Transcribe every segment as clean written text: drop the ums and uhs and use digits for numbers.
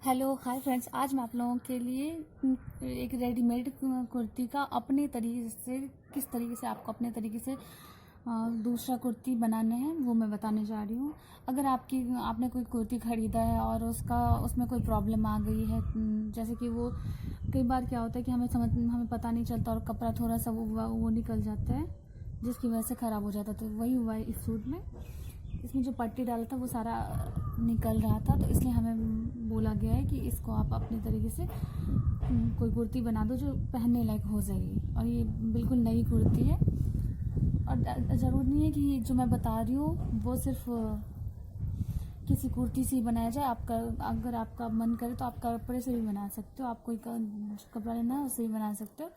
Hello hi friends, आज मैं आप लोगों के लिए एक रेडीमेड कुर्ती का अपने तरीके से किस तरीके से आपको अपने तरीके से दूसरा कुर्ती बनाने हैं वो मैं बताने जा रही हूँ। अगर आपने कोई कुर्ती ख़रीदा है और उसमें कोई प्रॉब्लम आ गई है, जैसे कि वो कई बार क्या होता है कि हमें पता नहीं चलता और कपड़ा थोड़ा सा वो निकल जाता है जिसकी वजह से ख़राब हो जाता है। तो वही हुआ है इस सूट में। इसमें जो पट्टी डाला था वो सारा निकल रहा था, तो इसलिए हमें बोला गया है कि इसको आप अपने तरीके से कोई कुर्ती बना दो जो पहनने लायक हो जाएगी। और ये बिल्कुल नई कुर्ती है और ज़रूर नहीं है कि जो मैं बता रही हूँ वो सिर्फ किसी कुर्ती से ही बनाया जाए। अगर आपका मन करे तो आप कपड़े से भी बना सकते हो। आप कोई कपड़ा लेना है उससे भी बना सकते हो।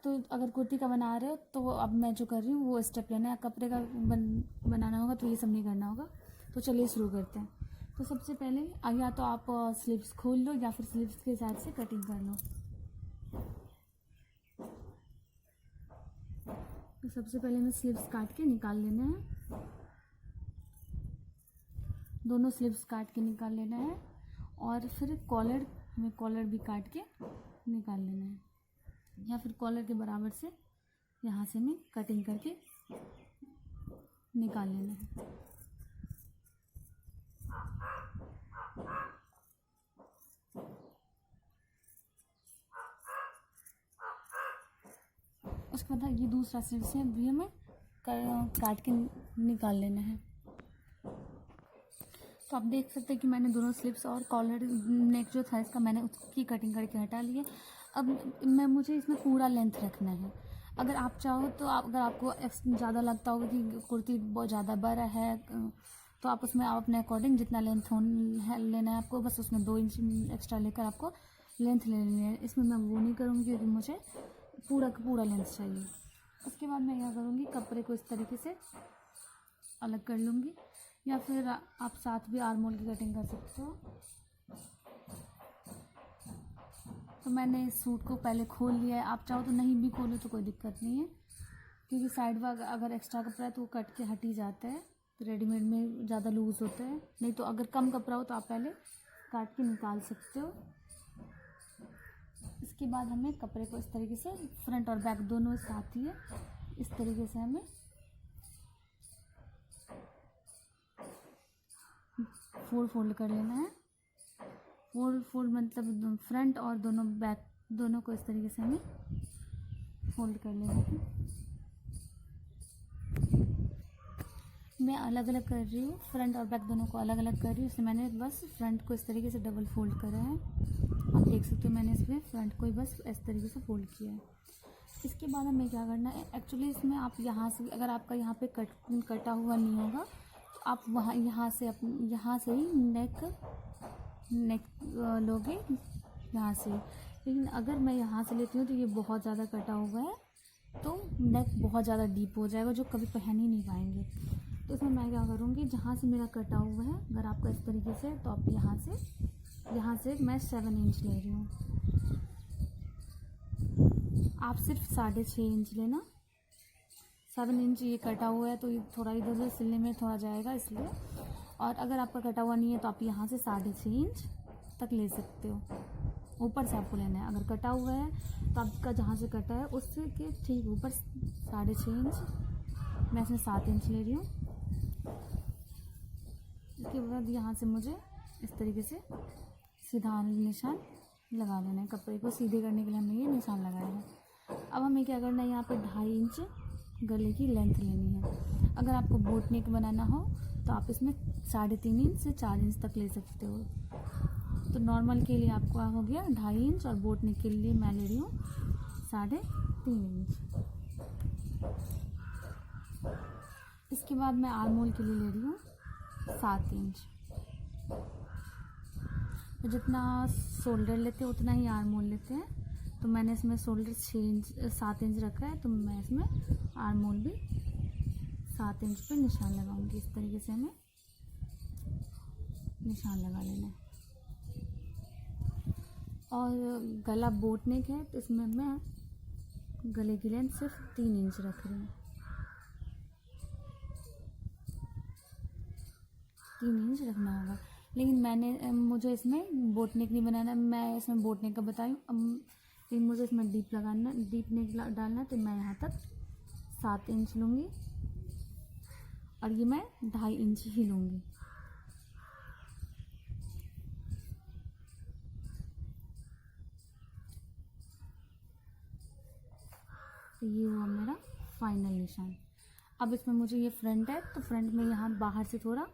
तो अगर कुर्ती का बना रहे हो तो अब मैं जो कर रही हूँ वो स्टेप लेना है। कपड़े का बनाना होगा तो ये सब नहीं करना होगा। तो चलिए शुरू करते हैं। तो सबसे पहले या तो आप स्लीव्स खोल लो या फिर स्लीव्स के हिसाब से कटिंग कर लो। तो सबसे पहले हमें स्लीव्स काट के निकाल लेना है। दोनों स्लीव्स काट के निकाल लेना है और फिर हमें कॉलर भी काट के निकाल लेना है, या फिर कॉलर के बराबर से यहाँ से हमें कटिंग करके निकाल लेना है। उसके बाद ये दूसरा स्लीव से भी हमें काट के निकाल लेना है। तो आप देख सकते हैं कि मैंने दोनों स्लीव्स और कॉलर नेक जो था इसका मैंने उसकी कटिंग करके हटा ली है। अब मुझे इसमें पूरा लेंथ रखना है। अगर आप चाहो तो अगर आपको ज़्यादा लगता होगा कि कुर्ती बहुत ज़्यादा बड़ा है तो आप अपने अकॉर्डिंग जितना लेंथ लेना है आपको, बस उसमें 2 इंच एक्स्ट्रा लेकर आपको लेंथ ले लेनी है। इसमें मैं वो नहीं करूँगी क्योंकि मुझे पूरा का पूरा लेंथ चाहिए। उसके बाद मैं क्या करूँगी, कपड़े को इस तरीके से अलग कर लूँगी, या फिर आप साथ भी आर्म होल की कटिंग कर सकते हो। तो मैंने इस सूट को पहले खोल लिया है। आप चाहो तो नहीं भी खोलो तो कोई दिक्कत नहीं है, क्योंकि साइड में अगर एक्स्ट्रा कपड़ा है तो वो कट के हट ही जाता है। तो रेडीमेड में ज़्यादा लूज़ होता है। नहीं तो अगर कम कपड़ा हो तो आप पहले काट के निकाल सकते हो। इसके बाद हमें कपड़े को इस तरीके से फ्रंट और बैक दोनों साथ ही है, इस तरीके से हमें फोल्ड कर लेना है। फोल्ड मतलब फ्रंट और दोनों बैक दोनों को इस तरीके से हमें फोल्ड कर लेना है। मैं अलग अलग कर रही हूँ, फ्रंट और बैक दोनों को अलग अलग कर रही हूँ। इसलिए मैंने बस फ्रंट को इस तरीके से डबल फोल्ड करा है। आप देख सकते हो मैंने इसमें फ्रंट को ही बस इस तरीके से फोल्ड किया है। इसके बाद हमें क्या करना है, एक्चुअली इसमें आप यहाँ से अगर आपका यहाँ पे कटा हुआ नहीं होगा तो आप यहाँ से ही नेक लोगे यहाँ से। लेकिन अगर मैं यहाँ से लेती हूँ तो ये बहुत ज़्यादा कटा हुआ है तो नेक बहुत ज़्यादा डीप हो जाएगा जो कभी पहन ही नहीं पाएंगे। तो इसमें मैं क्या करूँगी, जहाँ से मेरा कटा हुआ है अगर आपका इस तरीके से तो आप यहाँ से मैं 7 इंच ले रही हूँ। आप सिर्फ 6.5 इंच लेना। 7 इंच ये कटा हुआ है तो ये थोड़ा इधर उधर सिलने में थोड़ा जाएगा इसलिए। और अगर आपका कटा हुआ नहीं है तो आप यहाँ से 6.5 इंच तक ले सकते हो। ऊपर से आपको लेना है। अगर कटा हुआ है तो आपका जहाँ से कटा है उससे के ठीक ऊपर 6.5 इंच, मैं इसमें 7 इंच ले रही हूँ। इसके बाद यहाँ से मुझे इस तरीके से सीधा निशान लगा लेना है। कपड़े को सीधे करने के लिए हमने ये निशान लगाया है। अब हमें क्या करना है, यहाँ पे 2.5 इंच गले की लेंथ लेनी है। अगर आपको बोट नेक बनाना हो तो आप इसमें 3.5 इंच से 4 इंच तक ले सकते हो। तो नॉर्मल के लिए आपको हो गया 2.5 इंच और बोट नेक के लिए मैं ले रही हूँ 3.5 इंच। इसके बाद मैं आर्म होल के लिए ले रही हूँ 7 इंच। तो जितना शोल्डर लेते हैं उतना ही आर्म होल लेते हैं। तो मैंने इसमें शोल्डर 7 इंच रखा है तो मैं इसमें आर्म होल भी 7 इंच पे निशान लगाऊंगी। इस तरीके से हमें निशान लगा लेना है। और गला बोट नेक है तो इसमें मैं गले की लेंथ सिर्फ 3 इंच रख रही हूँ। 3 इंच रखना होगा। लेकिन मुझे इसमें बोट नेक नहीं बनाना, मैं इसमें बोट नेक का बताई हूँ। अब लेकिन मुझे इसमें डीप लगाना, डीप नेक डालना है, तो मैं यहाँ तक 7 इंच लूँगी और ये मैं 2.5 इंच ही लूँगी। तो ये हुआ मेरा फाइनल निशान। अब इसमें मुझे ये फ्रंट है, तो फ्रंट में यहाँ बाहर से थोड़ा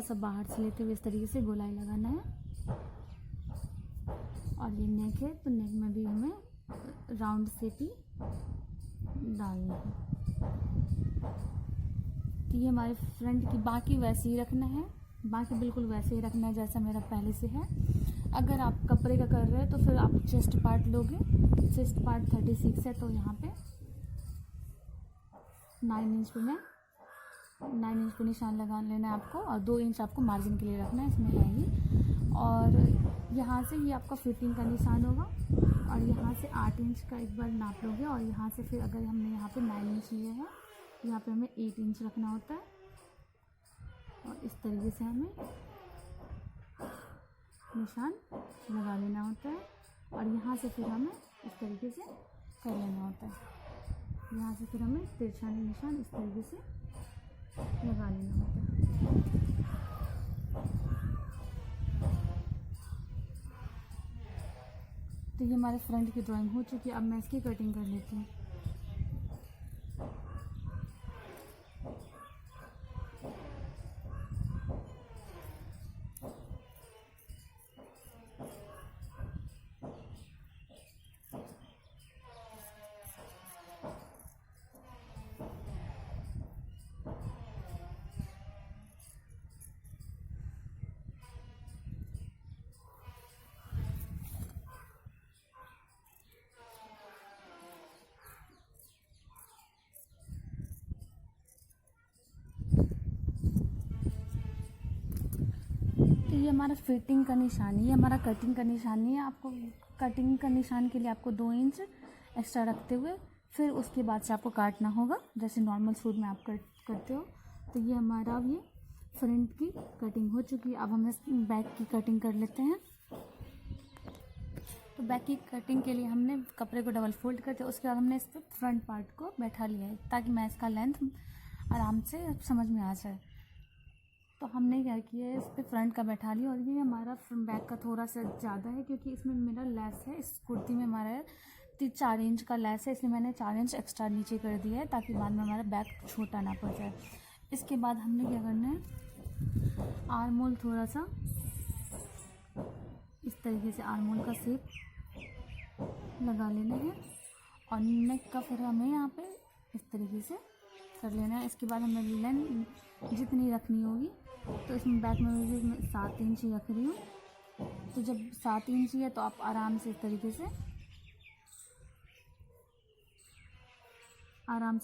सा बाहर से लेते हुए इस तरीके से गोलाई लगाना है। और ये नेक है, तो नेक में भी हमें राउंड शेप ही डालना है। तो ये हमारे फ्रंट की, बाकी वैसे ही रखना है, बाकी बिल्कुल वैसे ही रखना है जैसा मेरा पहले से है। अगर आप कपड़े का कर रहे हो तो फिर आप चेस्ट पार्ट लोगे, चेस्ट पार्ट 36 है, तो यहाँ पे 9 इंच पे 9 इंच पे निशान लगा लेना है आपको, और 2 इंच आपको मार्जिन के लिए रखना है, इसमें है ही। और यहाँ से ये आपका फिटिंग का निशान होगा, और यहाँ से 8 इंच का एक बार नाप लोगे, और यहाँ से फिर अगर हमने यहाँ पे 9 इंच लिए हैं, यहाँ पे हमें 8 इंच रखना होता है, और इस तरीके से हमें निशान लगा लेना होता है। और यहाँ से फिर हमें इस तरीके से कर लेना होता है, यहाँ से फिर हमें तिरछा निशान इस तरीके से लगा लेना होता है। तो ये हमारे फ्रंट की ड्राइंग हो चुकी है। अब मैं इसकी कटिंग कर लेती हूँ। ये हमारा फिटिंग का निशान, ये हमारा कटिंग का निशान नहीं है। आपको कटिंग का निशान के लिए आपको 2 इंच एक्स्ट्रा रखते हुए फिर उसके बाद से आपको काटना होगा, जैसे नॉर्मल सूट में आप करते हो। तो ये हमारा अब ये फ्रंट की कटिंग हो चुकी है। अब हम इस बैक की कटिंग कर लेते हैं। तो बैक की कटिंग के लिए हमने कपड़े को डबल फोल्ड करते, उसके बाद हमने इस पर फ्रंट पार्ट को बैठा लिया है, ताकि मैं इसका लेंथ आराम से समझ में आ जाए। तो हमने क्या किया है, इस पर फ्रंट का बैठा लिया, और ये हमारा बैक का थोड़ा सा ज़्यादा है, क्योंकि इसमें मेरा लेस है, इस कुर्ती में हमारा 4 इंच का लेस है, इसलिए मैंने 4 इंच एक्स्ट्रा नीचे कर दिया है, ताकि बाद में हमारा बैक छोटा ना पड़ जाए। इसके बाद हमने क्या करना है, आर्म होल थोड़ा सा इस तरीके से आर्म होल का शेप लगा लेना है, और नेक का फिर हमें यहाँ पे इस तरीके से कर लेना है। इसके बाद हमें लेंथ जितनी रखनी होगी, तो इसमें बैक में मैं 7 इंच ही रख रही हूँ। तो जब 7 इंच ही है, तो आप आराम से इस तरीके से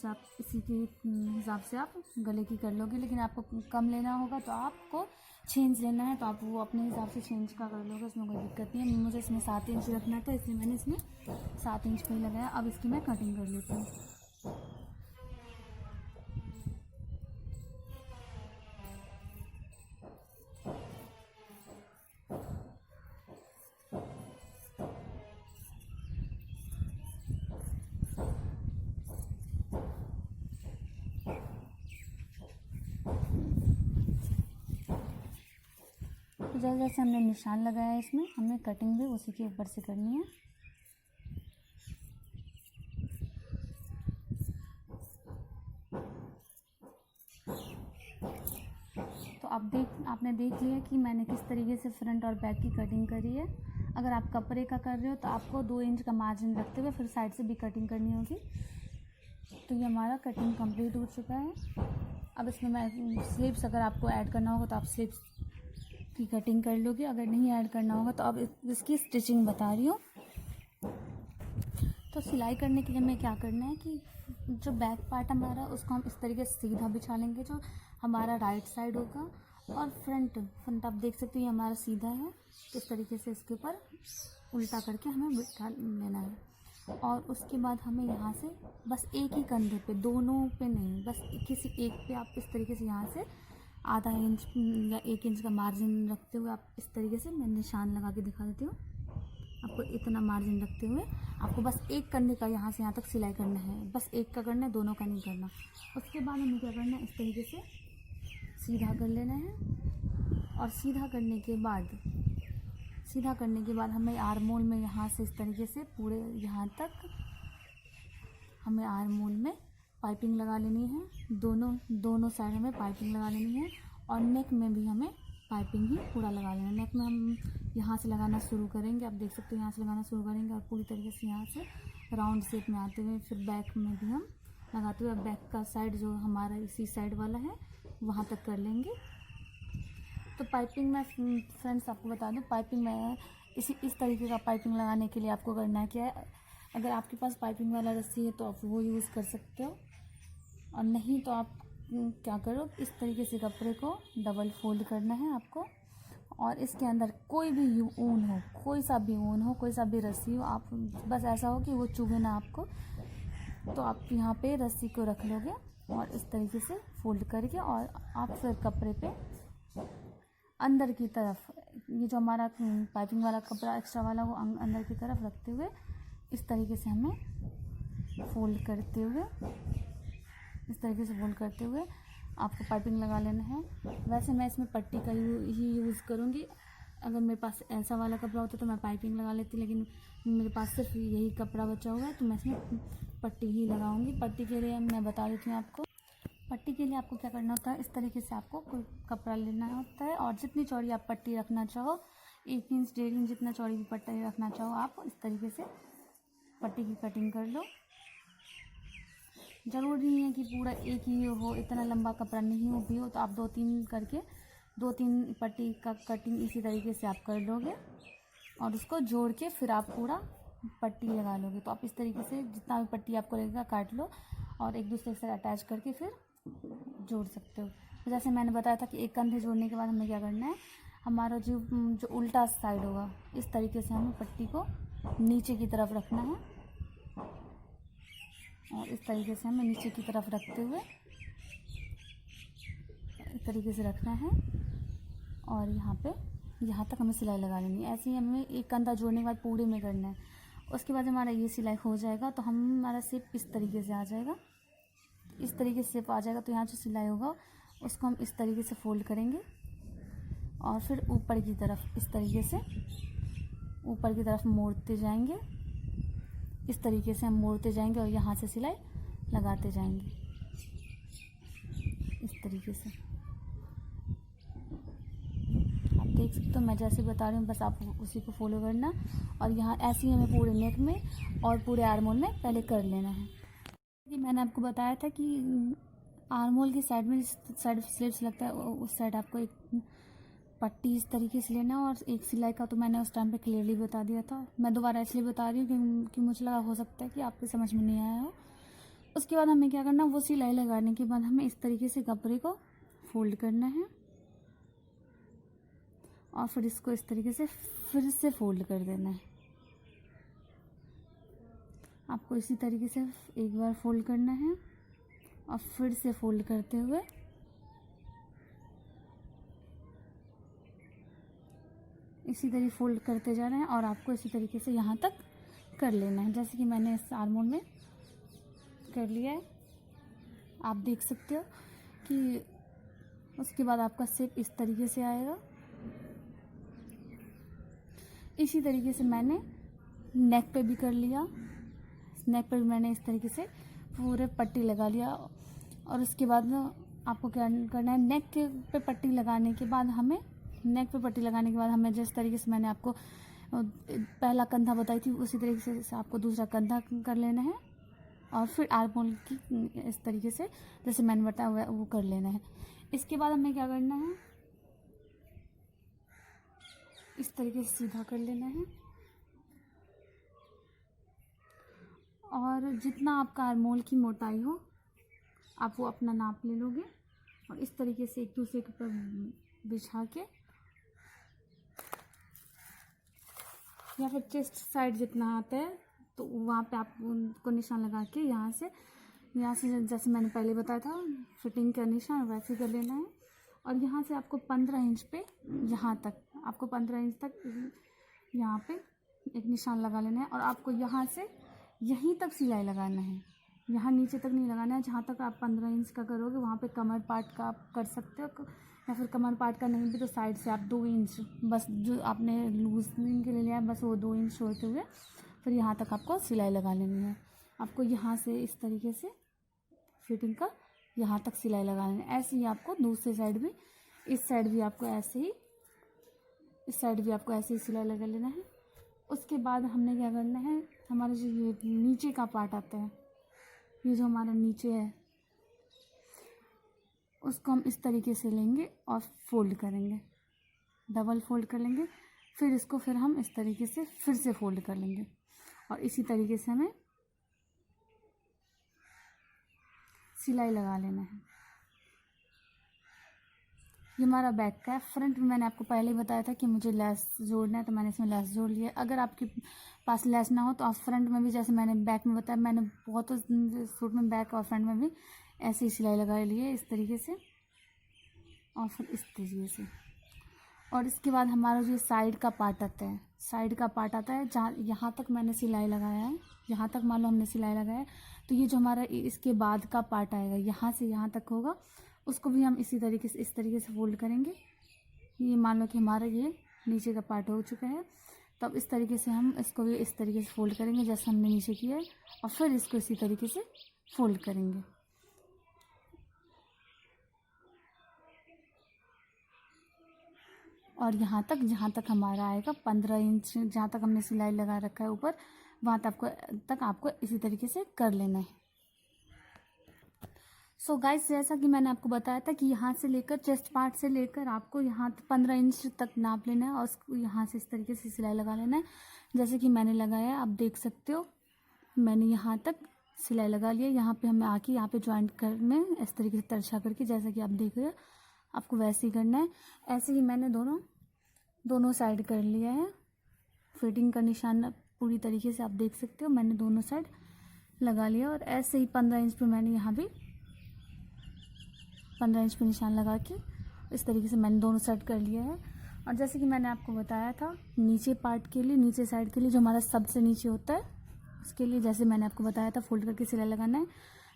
आप इसी के हिसाब से आप गले की कर लोगे। लेकिन आपको कम लेना होगा तो आपको 6 इंच लेना है, तो आप वो अपने हिसाब से 6 इंच का कर लोगे, इसमें कोई दिक्कत नहीं है। मुझे इसमें 7 इंच रखना था, इसलिए मैंने इसमें 7 इंच पे ही लगाया। अब इसकी मैं कटिंग कर लेती हूँ। जैसे जैसे हमने निशान लगाया है, इसमें हमें कटिंग भी उसी के ऊपर से करनी है। तो आपने देख लिया कि मैंने किस तरीके से फ्रंट और बैक की कटिंग करी है। अगर आप कपड़े का कर रहे हो तो आपको 2 इंच का मार्जिन रखते हुए फिर साइड से भी कटिंग करनी होगी। तो ये हमारा कटिंग कंप्लीट हो चुका है। अब इसमें मैं स्लीव्स अगर आपको ऐड करना होगा तो आप स्लीव्स की कटिंग कर लोगे, अगर नहीं ऐड करना होगा तो अब इसकी स्टिचिंग बता रही हूँ। तो सिलाई करने के लिए हमें क्या करना है कि जो बैक पार्ट हमारा उसको हम इस तरीके से सीधा बिछा लेंगे, जो हमारा राइट साइड होगा, और फ्रंट आप देख सकते हो ये हमारा सीधा है। इस तरीके से इसके ऊपर उल्टा करके हमें बिठा लेना है, और उसके बाद हमें यहाँ से बस एक ही कंधे पे, दोनों पे नहीं, बस किसी एक पे आप इस तरीके से यहाँ से आधा इंच या 1 इंच का मार्जिन रखते हुए आप इस तरीके से, मैं निशान लगा के दिखा देती हूँ आपको। इतना मार्जिन रखते हुए आपको बस एक कंधे का यहाँ से यहाँ तक सिलाई करना है, बस एक का करना है, दोनों का नहीं करना। उसके बाद हमें क्या करना है, इस तरीके से सीधा कर लेना है। और सीधा करने के बाद हमें आर्मोल में यहाँ से इस तरीके से पूरे यहाँ तक हमें आर्मोल में पाइपिंग लगा लेनी है। दोनों साइड हमें पाइपिंग लगा लेनी है। और नेक में भी हमें पाइपिंग ही पूरा लगा लेना है। नेक में हम यहाँ से लगाना शुरू करेंगे, आप देख सकते हैं, यहाँ से लगाना शुरू करेंगे और पूरी तरीके से यहाँ से राउंड शेप में आते हुए फिर बैक में भी हम लगाते हुए बैक का साइड जो हमारा इसी साइड वाला है वहाँ तक कर लेंगे। तो पाइपिंग में फ्रेंड्स आपको बता दूं, पाइपिंग में इस तरीके का पाइपिंग लगाने के लिए आपको करना क्या है, अगर आपके पास पाइपिंग वाला रस्सी है तो आप वो यूज़ कर सकते हो, और नहीं तो आप क्या करो, इस तरीके से कपड़े को डबल फोल्ड करना है आपको। और इसके अंदर कोई भी ऊन हो, कोई सा भी ऊन हो, कोई सा भी रस्सी हो, आप बस ऐसा हो कि वो चुभे ना आपको, तो आप यहाँ पे रस्सी को रख लोगे और इस तरीके से फोल्ड करके, और आप फिर कपड़े पे अंदर की तरफ ये जो हमारा पाइपिंग वाला कपड़ा एक्स्ट्रा वाला वो अंदर की तरफ रखते हुए इस तरीके से हमें फोल्ड करते हुए, इस तरीके से फोल्ड करते हुए आपको पाइपिंग लगा लेना है। वैसे मैं इसमें पट्टी का ही यूज़ करूँगी। अगर मेरे पास ऐसा वाला कपड़ा होता तो मैं पाइपिंग लगा लेती, लेकिन मेरे पास सिर्फ यही कपड़ा बचा हुआ है तो मैं इसमें पट्टी ही लगाऊंगी। पट्टी के लिए मैं बता देती हूँ आपको। पट्टी के लिए आपको क्या करना होता है, इस तरीके से आपको कोई कपड़ा लेना होता है और जितनी चौड़ी आप पट्टी रखना चाहो, 1 इंच 1.5 इंच जितना चौड़ी भी पट्टी रखना चाहो आप इस तरीके से पट्टी की कटिंग कर लो। ज़रूरी नहीं है कि पूरा एक ही हो, इतना लंबा कपड़ा नहीं हो भी हो तो आप 2-3 पट्टी का कटिंग इसी तरीके से आप कर लोगे और उसको जोड़ के फिर आप पूरा पट्टी लगा लोगे। तो आप इस तरीके से जितना भी पट्टी आपको लगेगा काट लो और एक दूसरे से अटैच करके फिर जोड़ सकते हो। तो जैसे मैंने बताया था कि एक कंधे जोड़ने के बाद हमें क्या करना है, हमारा जो उल्टा साइड होगा इस तरीके से हमें पट्टी को नीचे की तरफ रखना है और इस तरीके से हमें नीचे की तरफ रखते हुए इस तरीके से रखना है और यहाँ तक हमें सिलाई लगा लेनी है। ऐसे ही हमें एक कंधा जोड़ने के बाद पूरे में करना है। उसके बाद हमारा ये सिलाई हो जाएगा तो हमारा शेप इस तरीके से आ जाएगा। इस तरीके से शेप आ जाएगा तो यहाँ जो सिलाई होगा उसको हम इस तरीके से फोल्ड करेंगे और फिर ऊपर की तरफ इस तरीके से ऊपर की तरफ मोड़ते जाएंगे। इस तरीके से हम मोड़ते जाएंगे और यहाँ से सिलाई लगाते जाएंगे इस तरीके से। आप देख सकते हो मैं जैसे बता रही हूँ, बस आप उसी को फॉलो करना और यहाँ ऐसे ही हमें पूरे नेक में और पूरे आर्मोल में पहले कर लेना है। कि मैंने आपको बताया था कि आर्मोल की साइड में जिस साइड स्लीव्स लगता है उस साइड आपको एक पट्टी इस तरीके से लेना और एक सिलाई का तो मैंने उस टाइम पे क्लियरली बता दिया था। मैं दोबारा इसलिए बता रही हूँ कि मुझे लगा हो सकता है कि आपको समझ में नहीं आया हो। उसके बाद हमें क्या करना, वो सिलाई लगाने के बाद हमें इस तरीके से कपड़े को फोल्ड करना है और फिर इसको इस तरीके से फिर से फोल्ड कर देना है। आपको इसी तरीके से एक बार फोल्ड करना है और फिर से फोल्ड करते हुए इसी तरीके फोल्ड करते जा रहे हैं और आपको इसी तरीके से यहाँ तक कर लेना है, जैसे कि मैंने इस आर्मोल में कर लिया है। आप देख सकते हो कि उसके बाद आपका शेप इस तरीके से आएगा। इसी तरीके से मैंने नेक पे भी कर लिया। नेक पे भी मैंने इस तरीके से पूरे पट्टी लगा लिया और उसके बाद आपको क्या करना है, नेक पे पट्टी लगाने के बाद हमें जिस तरीके से मैंने आपको पहला कंधा बताई थी उसी तरीके से आपको दूसरा कंधा कर लेना है और फिर आर्मोल की इस तरीके से जैसे मैंने बताया वो कर लेना है। इसके बाद हमें क्या करना है, इस तरीके से सीधा कर लेना है और जितना आपका आर्मोल की मोटाई हो आप वो अपना नाप ले लोगे और इस तरीके से एक दूसरे के ऊपर बिछा के या फिर चेस्ट साइड जितना आता है तो वहाँ पे आप उनको निशान लगा के यहाँ से जैसे मैंने पहले बताया था फिटिंग का निशान वैसे कर लेना है और यहाँ से आपको 15 इंच पे यहाँ तक, आपको 15 इंच तक यहाँ पे एक निशान लगा लेना है। और आपको यहाँ से यहीं तक सिलाई लगाना है, यहाँ नीचे तक नहीं लगाना है। जहाँ तक आप 15 इंच का करोगे वहाँ पे कमर पार्ट का आप कर सकते हो, या फिर कमर पार्ट का नहीं भी तो साइड से आप 2 इंच बस जो आपने लूजनिंग के लिए लिया है बस वो 2 इंच छोड़ते हुए फिर यहाँ तक आपको सिलाई लगा लेनी है। आपको यहाँ से इस तरीके से फिटिंग का यहाँ तक सिलाई लगा लेनी है। ऐसे ही आपको दूसरे साइड भी, इस साइड भी आपको ऐसे ही, इस साइड भी आपको ऐसे ही सिलाई लगा लेना है। उसके बाद हमने क्या करना है, हमारा जो ये नीचे का पार्ट आता है, ये जो हमारा नीचे है उसको हम इस तरीके से लेंगे और फोल्ड करेंगे, डबल फोल्ड कर लेंगे। फिर इसको फिर हम इस तरीके से फिर से फोल्ड कर लेंगे और इसी तरीके से हमें सिलाई लगा लेना है। ये हमारा बैक का है। फ्रंट में मैंने आपको पहले ही बताया था कि मुझे लेस जोड़ना है तो मैंने इसमें लेस जोड़ लिया। अगर आपके पास लेस ना हो तो आप फ्रंट में भी, जैसे मैंने बैक में बताया, मैंने बहुत सूट में बैक और फ्रंट में भी ऐसे ही सिलाई लगा ली है इस तरीके से और फिर इस तरीके से। और इसके बाद हमारा जो साइड का पार्ट आता है, साइड का पार्ट आता है जहाँ यहाँ तक मैंने सिलाई लगाया है, यहाँ तक मान लो हमने सिलाई लगाया है तो ये जो हमारा इसके बाद का पार्ट आएगा यहाँ से यहाँ तक होगा, उसको भी हम इसी तरीके से इस तरीके से फोल्ड करेंगे। ये मान लो कि हमारा ये नीचे का पार्ट हो चुका है, तब इस तरीके से हम इसको भी इस तरीके से फोल्ड करेंगे जैसे हमने नीचे किया है और फिर इसको इसी तरीके से फोल्ड करेंगे। और यहाँ तक जहाँ तक हमारा आएगा 15 इंच, जहाँ तक हमने सिलाई लगा रखा है ऊपर, वहाँ तक आपको इसी तरीके से कर लेना है। सो गाइस, जैसा कि मैंने आपको बताया था कि यहाँ से लेकर चेस्ट पार्ट से लेकर आपको यहाँ 15 इंच तक नाप लेना है और उसको यहाँ से इस तरीके से सिलाई लगा लेना है। जैसे कि मैंने लगाया, आप देख सकते हो मैंने यहाँ तक सिलाई लगा लिया। यहाँ पे हमें आके यहाँ पे ज्वाइंट करने इस तरीके से तिरछा करके, जैसा कि आप देख रहे हो, आपको वैसे ही करना है। ऐसे ही मैंने दोनों साइड कर लिया है। फिटिंग का निशान पूरी तरीके से आप देख सकते हो, मैंने दोनों साइड लगा लिया। और ऐसे ही 15 इंच पे मैंने यहाँ भी 15 इंच पे निशान लगा के इस तरीके से मैंने दोनों साइड कर लिया है। और जैसे कि मैंने आपको बताया था, नीचे पार्ट के लिए, नीचे साइड के लिए जो हमारा सबसे नीचे होता है उसके लिए, जैसे मैंने आपको बताया था फोल्ड करके सिलाई लगाना है,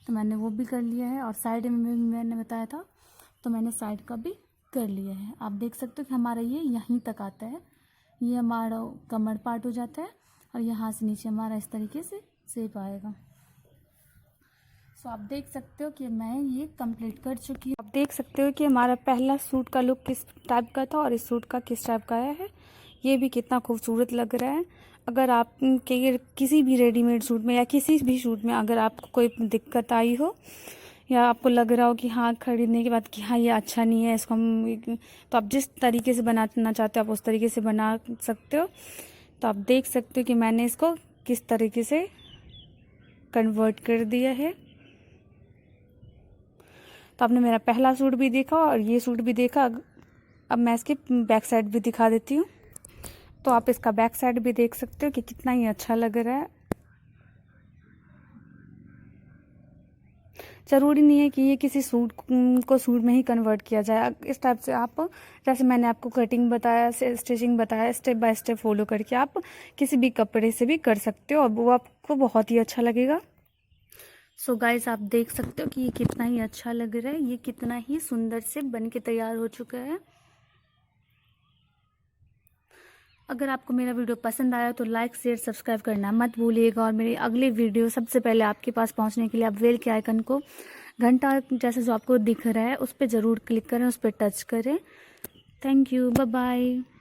तो मैंने वो भी कर लिया है। और साइड में भी मैंने बताया था तो मैंने साइड का भी कर लिया है। आप देख सकते हो कि हमारा ये यहीं तक आता है, ये हमारा कमर पार्ट हो जाता है और यहाँ से नीचे हमारा इस तरीके से शेप आएगा। सो आप देख सकते हो कि मैं ये कंप्लीट कर चुकी हूँ। आप देख सकते हो कि हमारा पहला सूट का लुक किस टाइप का था और इस सूट का किस टाइप का आया है। ये भी कितना खूबसूरत लग रहा है। अगर आप के किसी भी रेडीमेड सूट में या किसी भी सूट में अगर आपको कोई दिक्कत आई हो या आपको लग रहा हो कि हाँ खरीदने के बाद कि हाँ ये अच्छा नहीं है, इसको हम, तो आप जिस तरीके से बनाना चाहते हो आप उस तरीके से बना सकते हो। तो आप देख सकते हो कि मैंने इसको किस तरीके से कन्वर्ट कर दिया है। तो आपने मेरा पहला सूट भी देखा और ये सूट भी देखा। अब मैं इसकी बैक साइड भी दिखा देती हूँ। तो आप इसका बैक साइड भी देख सकते हो कि कितना ही अच्छा लग रहा है। ज़रूरी नहीं है कि ये किसी सूट को सूट में ही कन्वर्ट किया जाए। इस टाइप से आप, जैसे मैंने आपको कटिंग बताया, स्टिचिंग बताया, स्टेप बाय स्टेप फॉलो करके आप किसी भी कपड़े से भी कर सकते हो और वो आपको बहुत ही अच्छा लगेगा। सो गाइस, आप देख सकते हो कि ये कितना ही अच्छा लग रहा है, ये कितना ही सुंदर से बन के तैयार हो चुका है। अगर आपको मेरा वीडियो पसंद आया तो लाइक शेयर सब्सक्राइब करना मत भूलिएगा। और मेरी अगली वीडियो सबसे पहले आपके पास पहुंचने के लिए आप बेल के आइकन को, घंटा जैसे जो आपको दिख रहा है, उस पर ज़रूर क्लिक करें, उस पर टच करें। Thank you, bye bye.